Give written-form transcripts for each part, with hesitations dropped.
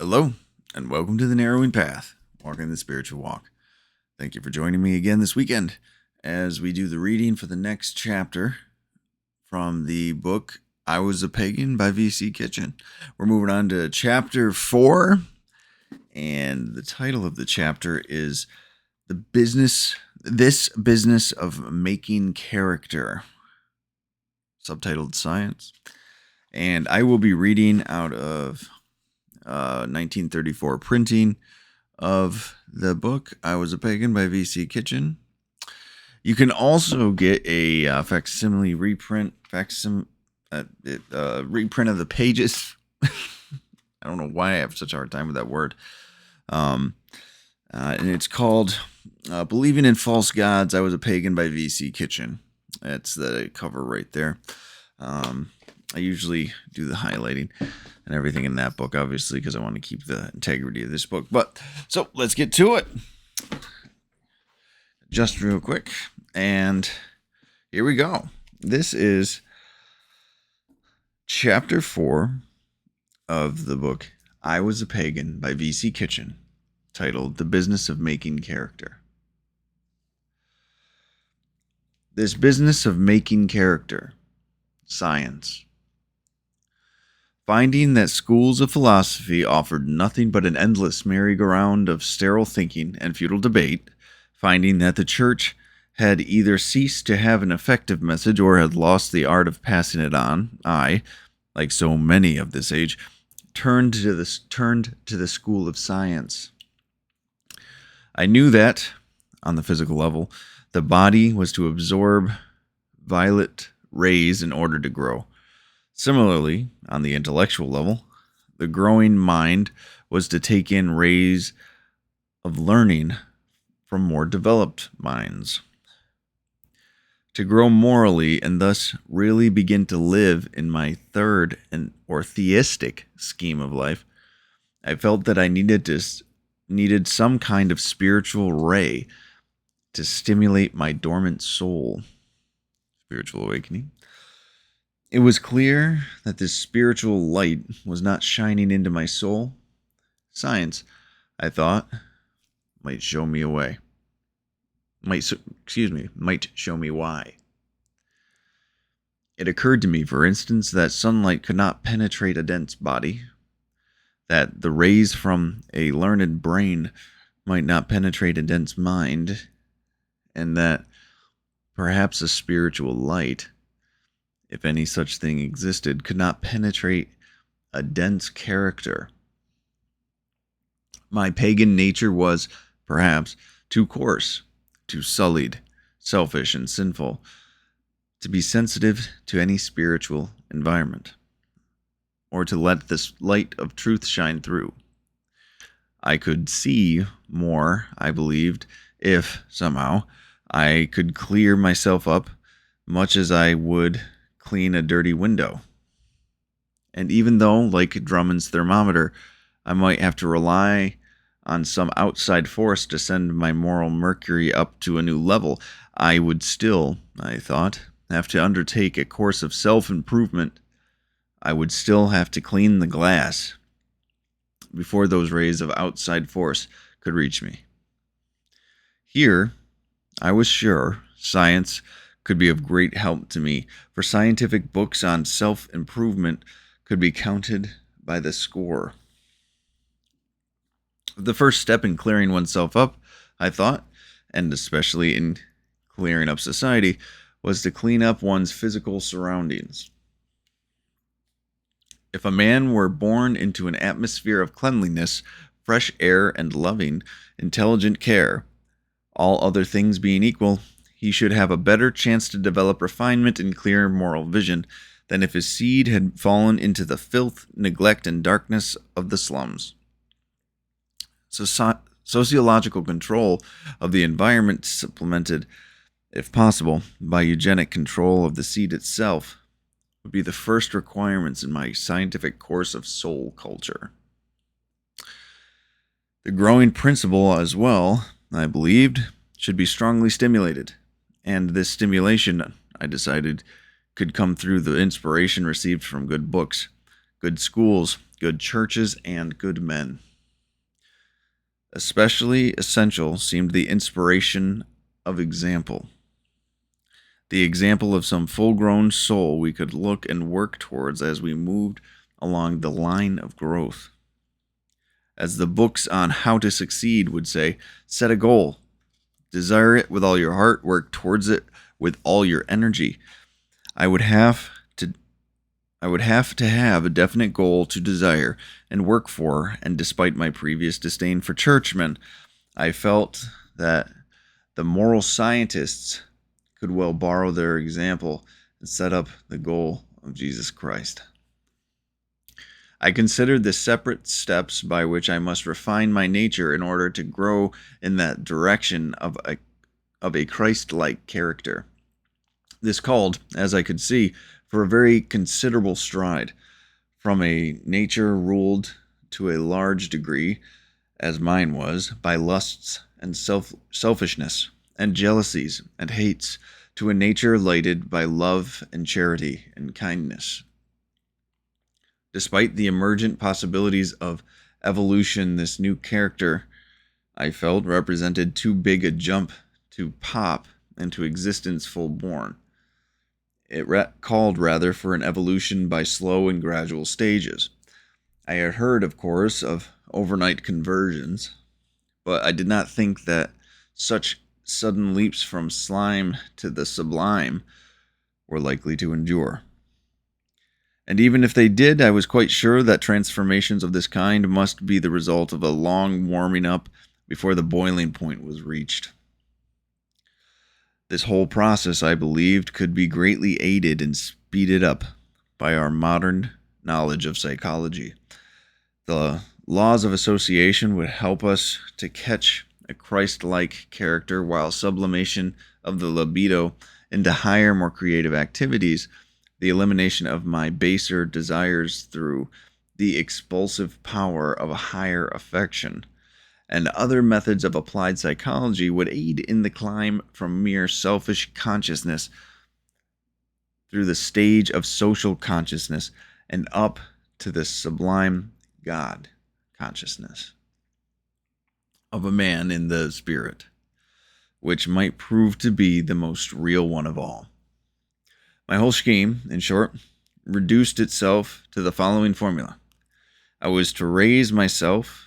Hello, and welcome to the Narrowing Path, walking the spiritual walk. Thank you for joining me again this weekend as we do the reading for the next chapter from the book I Was a Pagan by V.C. Kitchen. We're moving on to chapter 4, and the title of the chapter is This Business of Making Character, subtitled Science. And I will be reading out of 1934 printing of the book I Was a Pagan by V.C. Kitchen. You can also get a facsimile reprint of the pages. I don't know why I have such a hard time with that word. And it's called Believing in False Gods, I Was a Pagan by V.C. Kitchen. That's the cover right there. I usually do the highlighting and everything in that book, obviously, because I want to keep the integrity of this book. But so let's get to it. Just real quick. And here we go. This is chapter 4 of the book I Was a Pagan by V.C. Kitchen, titled The Business of Making Character. This business of making character, science. Finding that schools of philosophy offered nothing but an endless merry-go-round of sterile thinking and futile debate, finding that the church had either ceased to have an effective message or had lost the art of passing it on, I, like so many of this age, turned to the school of science. I knew that, on the physical level, the body was to absorb violet rays in order to grow. Similarly, on the intellectual level, the growing mind was to take in rays of learning from more developed minds. To grow morally and thus really begin to live in my third or theistic scheme of life, I felt that I needed some kind of spiritual ray to stimulate my dormant soul. Spiritual awakening. It was clear that this spiritual light was not shining into my soul. Science, I thought, might show me a way. Might show me why. It occurred to me, for instance, that sunlight could not penetrate a dense body, that the rays from a learned brain might not penetrate a dense mind, and that perhaps a spiritual light, if any such thing existed, could not penetrate a dense character. My pagan nature was, perhaps, too coarse, too sullied, selfish, and sinful to be sensitive to any spiritual environment, or to let this light of truth shine through. I could see more, I believed, if, somehow, I could clear myself up much as I would clean a dirty window. And even though, like Drummond's thermometer, I might have to rely on some outside force to send my moral mercury up to a new level, I would still, I thought, have to undertake a course of self-improvement. I would still have to clean the glass before those rays of outside force could reach me. Here, I was sure science could be of great help to me, for scientific books on self-improvement could be counted by the score. The first step in clearing oneself up, I thought, and especially in clearing up society, was to clean up one's physical surroundings. If a man were born into an atmosphere of cleanliness, fresh air, and loving, intelligent care, all other things being equal, he should have a better chance to develop refinement and clear moral vision than if his seed had fallen into the filth, neglect, and darkness of the slums. Sociological control of the environment, supplemented, if possible, by eugenic control of the seed itself, would be the first requirements in my scientific course of soul culture. The growing principle as well, I believed, should be strongly stimulated, and this stimulation, I decided, could come through the inspiration received from good books, good schools, good churches, and good men. Especially essential seemed the inspiration of example. The example of some full-grown soul we could look and work towards as we moved along the line of growth. As the books on how to succeed would say, set a goal, desire it with all your heart, work towards it with all your energy. I would have to have a definite goal to desire and work for, and despite my previous disdain for churchmen, I felt that the moral scientists could well borrow their example and set up the goal of Jesus Christ. I considered the separate steps by which I must refine my nature in order to grow in that direction of a Christ-like character. This called, as I could see, for a very considerable stride, from a nature ruled to a large degree, as mine was, by lusts and selfishness, and jealousies and hates, to a nature lighted by love and charity and kindness. Despite the emergent possibilities of evolution, this new character, I felt, represented too big a jump to pop into existence full-born. It called rather for an evolution by slow and gradual stages. I had heard, of course, of overnight conversions, but I did not think that such sudden leaps from slime to the sublime were likely to endure. And even if they did, I was quite sure that transformations of this kind must be the result of a long warming up before the boiling point was reached. This whole process, I believed, could be greatly aided and speeded up by our modern knowledge of psychology. The laws of association would help us to catch a Christ-like character, while sublimation of the libido into higher, more creative activities, the elimination of my baser desires through the expulsive power of a higher affection, and other methods of applied psychology would aid in the climb from mere selfish consciousness through the stage of social consciousness and up to the sublime God consciousness of a man in the spirit, which might prove to be the most real one of all. My whole scheme, in short, reduced itself to the following formula. I was to raise myself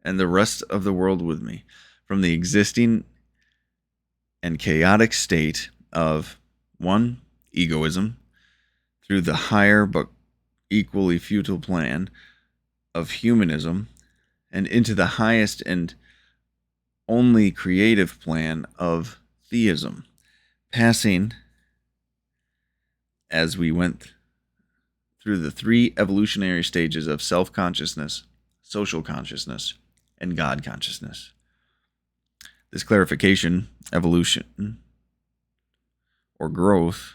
and the rest of the world with me from the existing and chaotic state of 1. Egoism, through the higher but equally futile plan of humanism, and into the highest and only creative plan of theism, passing, as we went through the 3 evolutionary stages of self-consciousness, social consciousness, and God consciousness. This clarification, evolution, or growth,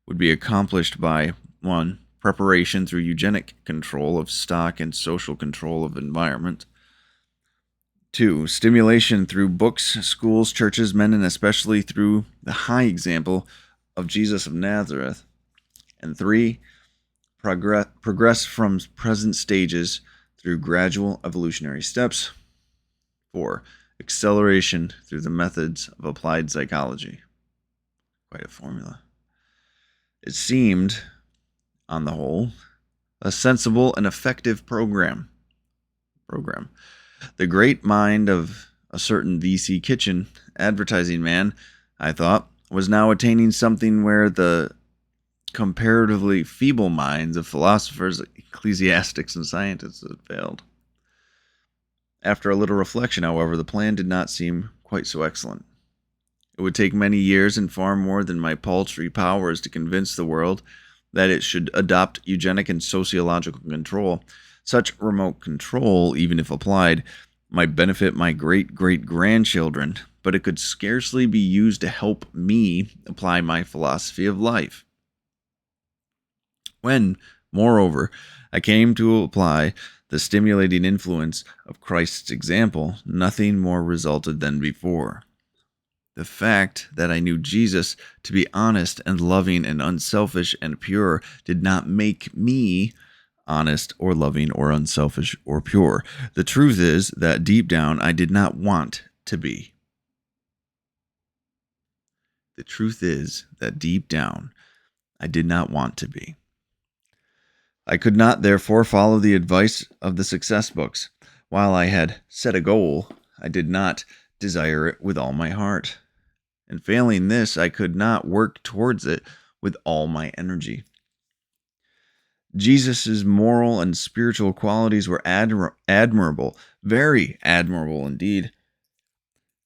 would be accomplished by 1. Preparation through eugenic control of stock and social control of environment. 2. Stimulation through books, schools, churches, men, and especially through the high example of Jesus of Nazareth. And 3. Progress from present stages through gradual evolutionary steps. 4. Acceleration through the methods of applied psychology. Quite a formula. It seemed, on the whole, a sensible and effective program. The great mind of a certain VC Kitchen advertising man, I thought, was now attaining something where the comparatively feeble minds of philosophers, ecclesiastics, and scientists had failed. After a little reflection, however, the plan did not seem quite so excellent. It would take many years and far more than my paltry powers to convince the world that it should adopt eugenic and sociological control. Such remote control, even if applied, might benefit my great-great-grandchildren, but it could scarcely be used to help me apply my philosophy of life. When, moreover, I came to apply the stimulating influence of Christ's example, nothing more resulted than before. The fact that I knew Jesus to be honest and loving and unselfish and pure did not make me honest or loving or unselfish or pure. The truth is that deep down I did not want to be. The truth is that deep down I did not want to be. I could not, therefore, follow the advice of the success books. While I had set a goal, I did not desire it with all my heart. And failing this, I could not work towards it with all my energy. Jesus' moral and spiritual qualities were admirable, very admirable indeed.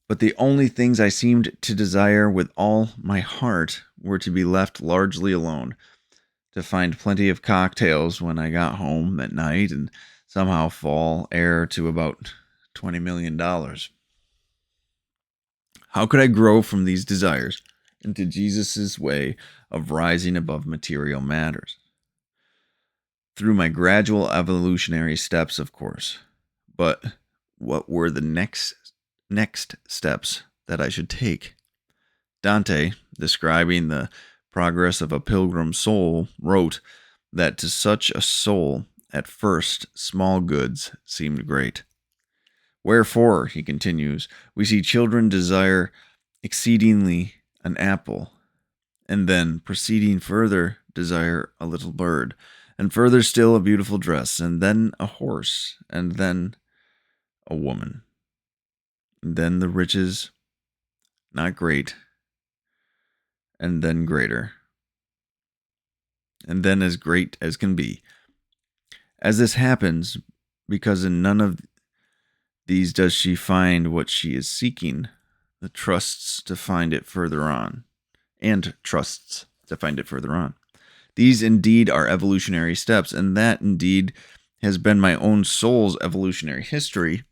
But the only things I seemed to desire with all my heart were to be left largely alone, to find plenty of cocktails when I got home at night, and somehow fall heir to about $20 million. How could I grow from these desires into Jesus' way of rising above material matters? Through my gradual evolutionary steps, of course. But what were the next steps that I should take? Dante, describing the progress of a pilgrim soul, wrote that to such a soul, at first, small goods seemed great. Wherefore, he continues, we see children desire exceedingly an apple, and then, proceeding further, desire a little bird, and further still a beautiful dress, and then a horse, and then a woman. And then the riches, not great, and then greater, and then as great as can be. As this happens, because in none of these does she find what she is seeking, the trusts to find it further on, and trusts to find it further on. These indeed are evolutionary steps, and that indeed has been my own soul's evolutionary history.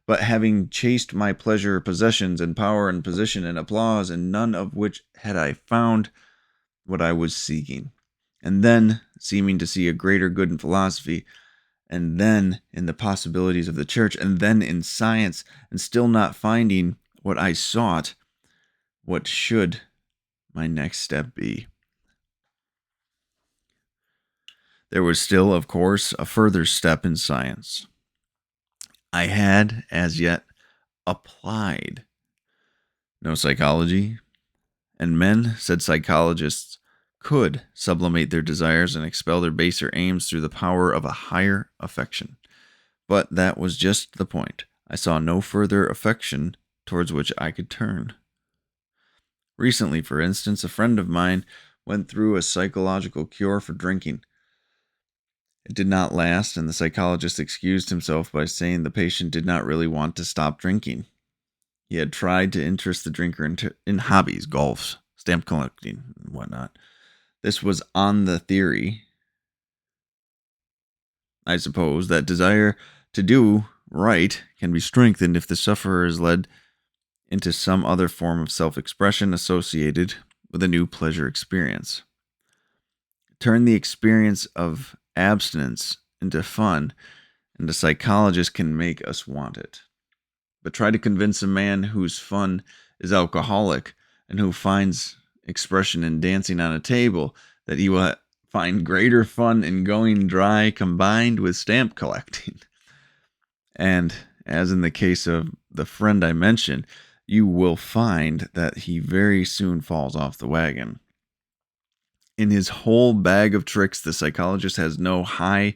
But having chased my pleasure, possessions, and power, and position, and applause, and none of which had I found what I was seeking, and then seeming to see a greater good in philosophy, and then in the possibilities of the church, and then in science, and still not finding what I sought, what should my next step be? There was still, of course, a further step in science. I had, as yet, applied no psychology, and men, said psychologists, could sublimate their desires and expel their baser aims through the power of a higher affection. But that was just the point. I saw no further affection towards which I could turn. Recently, for instance, a friend of mine went through a psychological cure for drinking. It did not last, and the psychologist excused himself by saying the patient did not really want to stop drinking. He had tried to interest the drinker in hobbies, golf, stamp collecting, and whatnot. This was on the theory, I suppose, that desire to do right can be strengthened if the sufferer is led into some other form of self-expression associated with a new pleasure experience. Turn the experience of abstinence into fun, and a psychologist can make us want it. But try to convince a man whose fun is alcoholic and who finds expression in dancing on a table that he will find greater fun in going dry combined with stamp collecting. And as in the case of the friend I mentioned, you will find that he very soon falls off the wagon. In his whole bag of tricks, the psychologist has no high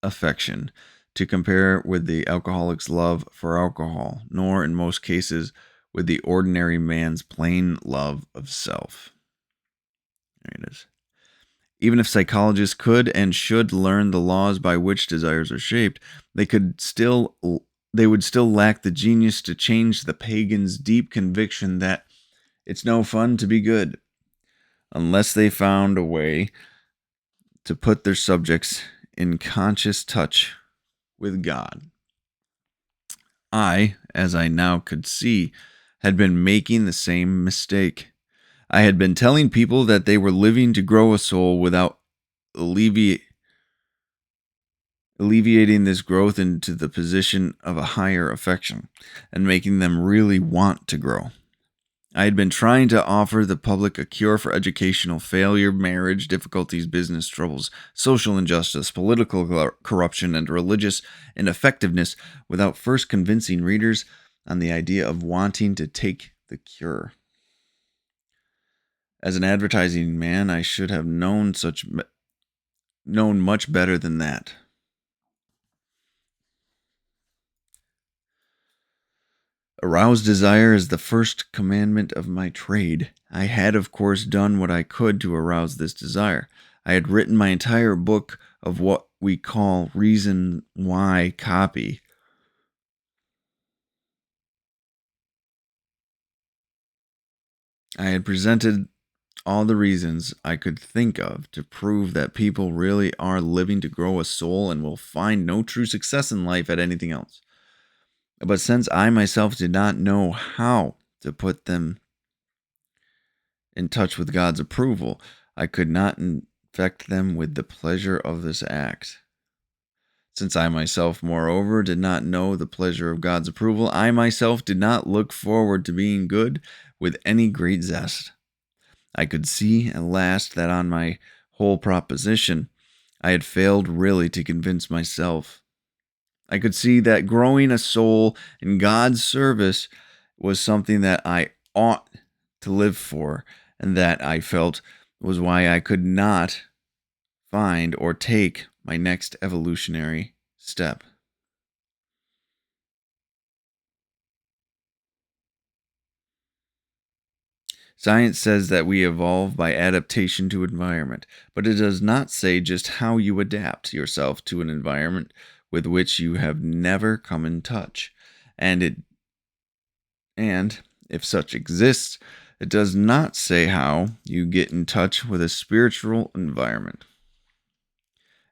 affection to compare with the alcoholic's love for alcohol, nor in most cases with the ordinary man's plain love of self. There it is. Even if psychologists could and should learn the laws by which desires are shaped, they would still lack the genius to change the pagan's deep conviction that it's no fun to be good, unless they found a way to put their subjects in conscious touch with God. I, as I now could see, had been making the same mistake. I had been telling people that they were living to grow a soul without alleviating this growth into the position of a higher affection and making them really want to grow. I had been trying to offer the public a cure for educational failure, marriage difficulties, business troubles, social injustice, political corruption, and religious ineffectiveness without first convincing readers on the idea of wanting to take the cure. As an advertising man, I should have known much better than that. Arouse desire is the first commandment of my trade. I had, of course, done what I could to arouse this desire. I had written my entire book of what we call reason why copy. I had presented all the reasons I could think of to prove that people really are living to grow a soul and will find no true success in life at anything else. But since I myself did not know how to put them in touch with God's approval, I could not infect them with the pleasure of this act. Since I myself, moreover, did not know the pleasure of God's approval, I myself did not look forward to being good with any great zest. I could see at last that on my whole proposition, I had failed really to convince myself. I could see that growing a soul in God's service was something that I ought to live for, and that I felt was why I could not find or take my next evolutionary step. Science says that we evolve by adaptation to environment, but it does not say just how you adapt yourself to an environment with which you have never come in touch. And if such exists, it does not say how you get in touch with a spiritual environment.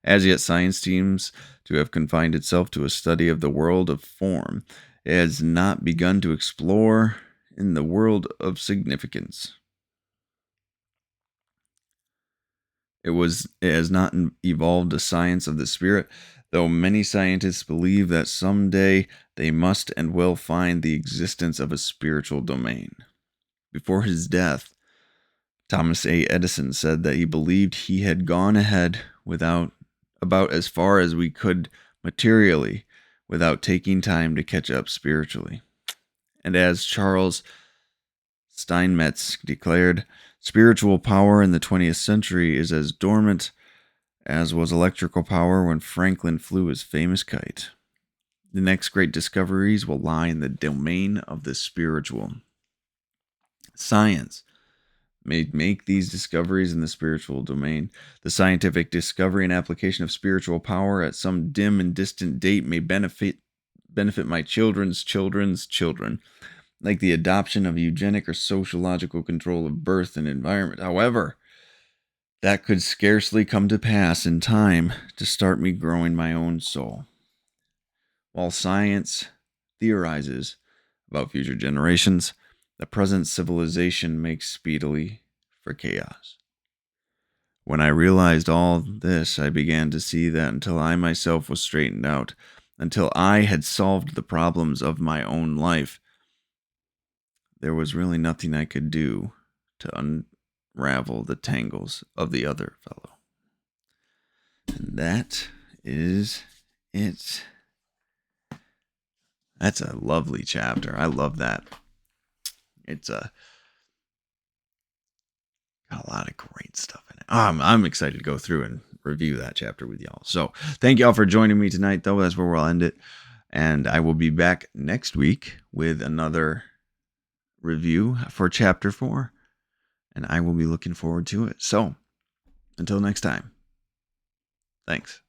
As yet, science seems to have confined itself to a study of the world of form. It has not begun to explore in the world of significance. It has not evolved a science of the spirit, though many scientists believe that someday they must and will find the existence of a spiritual domain. Before his death, Thomas A. Edison said that he believed he had gone ahead about as far as we could materially without taking time to catch up spiritually. And as Charles Steinmetz declared, spiritual power in the 20th century is as dormant as was electrical power when Franklin flew his famous kite. The next great discoveries will lie in the domain of the spiritual. Science may make these discoveries in the spiritual domain. The scientific discovery and application of spiritual power at some dim and distant date may benefit my children's children's children, like the adoption of eugenic or sociological control of birth and environment. However, that could scarcely come to pass in time to start me growing my own soul. While science theorizes about future generations, the present civilization makes speedily for chaos. When I realized all this, I began to see that until I myself was straightened out, until I had solved the problems of my own life, there was really nothing I could do to unravel the tangles of the other fellow. And that is it. That's a lovely chapter. I love that. It's got a lot of great stuff in it. I'm excited to go through and review that chapter with y'all. So thank y'all for joining me tonight, though. That's where we'll end it. And I will be back next week with another review for chapter 4. And I will be looking forward to it. So until next time, thanks.